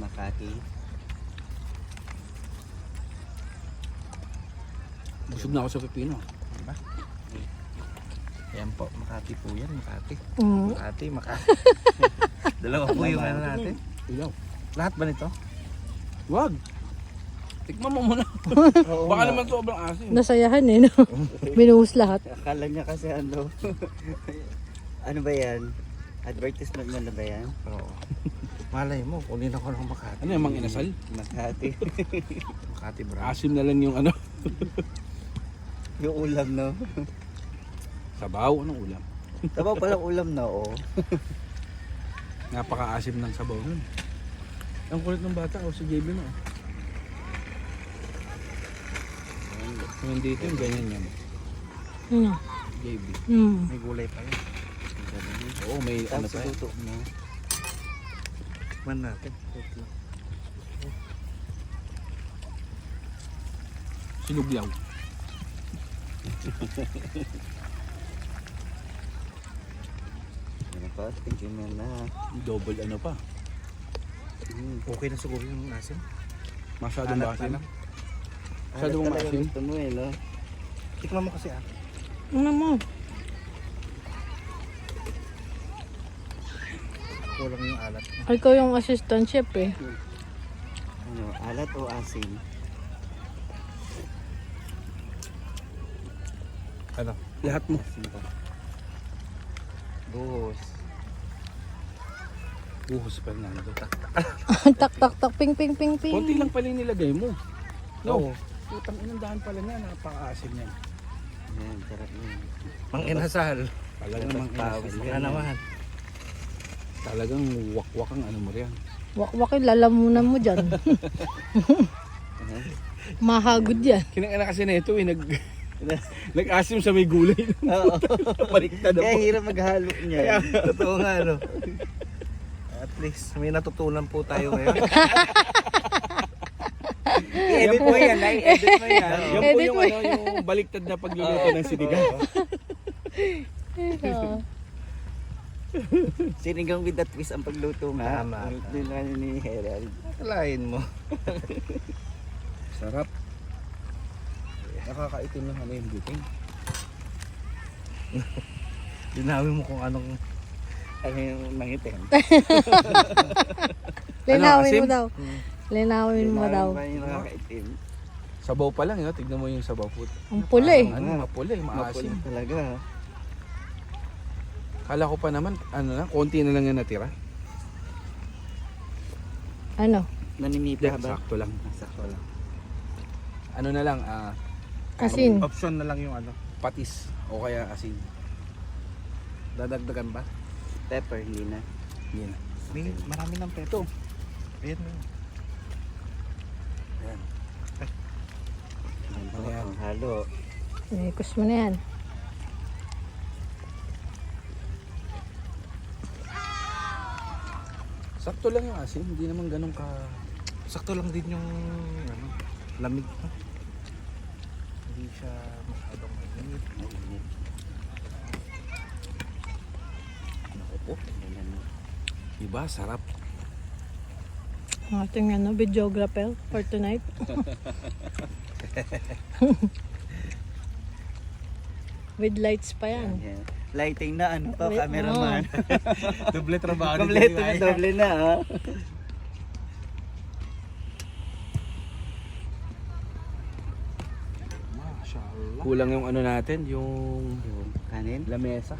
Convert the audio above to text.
Makati. Busog na ako sa pipino. Diba? Ayan po, Makati po yan, Makati. Mm. Makati. Dalawa po yung ano natin. Ilaw. Lahat ba nito? Wag. Tikman mo muna. Oo Baka nga. naman sobrang asin. Nasayahan eh, no? Binuhos lahat. Akala niya kasi ano. Ano ba yan? Advertisement mo na ba yan? Oo. Malay mo, kunin ako ng Makati. Ano yung mang inasal? Makati. Makati bro. Asim na lang yung ano. Yung ulam, no? Sabaw. Anong ulam? Tabaw palang ulam na, oh. Napaka-asim ng sabaw nun. Ang kulit ng bata. O si JB na. Yung dito yung ganyan yan. Ano? JB. Mm. May gulay pa yun. Oo, may ano Tapos pa. luto mo. Tikman natin. Sinuglaw. Ano pa? Tingin mo na. Double ano pa. Okay na siguro yung asin. Masyadong Alat basin. na lang. Masyadong Alat talaga maasim. gusto mo eh, no? Tikman mo kasi Ano mo? kulang yung alat. Ikaw yung assistant chef eh. Ano, alat o asin? Ano? Lahat mo. Asin ba? Buhos. Buhos pa na. Tak tak tak ping ping ping ping. Konti lang pala yung nilagay mo. Oo. Putang inandahan pala niya. Napaka-asim yan. Yan, sarap yun. Mang inasal. Talagang mang Pawis inasal ka yan. Ano naman? Talagang wakwak ang ano mo riyan. Wakwakin, lalamunan mo dyan. Mahagod yan. Kinakana kasi na ito eh. Nag-asim sa may gulay. Oo. Baliktad Kaya ako. hirap maghalo niya. Totoo nga ano. At least may natutunan po tayo ngayon. I-edit mo yan, i-edit mo yan. Yan po Edit yung mo ano, yung baliktad na pagluluto ng sinigang. Oo. Sinigang with the twist ang pagluto nga. Tama. Nila ni Herald. Kalain mo. Sarap. Nakakaitim ng ano yung buting. Linawin mo kung anong Ano yung nangitin? Linawin asim? mo daw. Linawin mo daw. Ba yung nakakaitim? Sabaw pa lang yun. Tignan mo yung sabaw po. Ang pula eh. Ano, mapula eh. Maasim. Mapulim talaga. Kala ko pa naman, ano lang, konti na lang yung natira. Ano? Naninipa Hindi, ba? sakto lang. Sakto lang. Ano na lang, Asin. option na lang yung ano. patis o kaya asin. Dadagdagan ba? Pepper, hindi na. Yan. May marami ng peto. Ayan mo. Ayan. Ano Ayan. yan? Halo. Kus mo na yan. Sakto lang yung asin, hindi naman ganun ka... Sakto lang din yung ano, lamig. No? Hindi siya masyadong mainit. Mainit. Naku po. Ganyan mo. Diba, sarap. Ang ating ano, videographer for tonight. With lights pa yan. Yan. Lighting na ano pa, Wait, cameraman. Doble trabaho. Kompleto na, doble na ha. Kulang yung ano natin, yung Yung kanin. lamesa.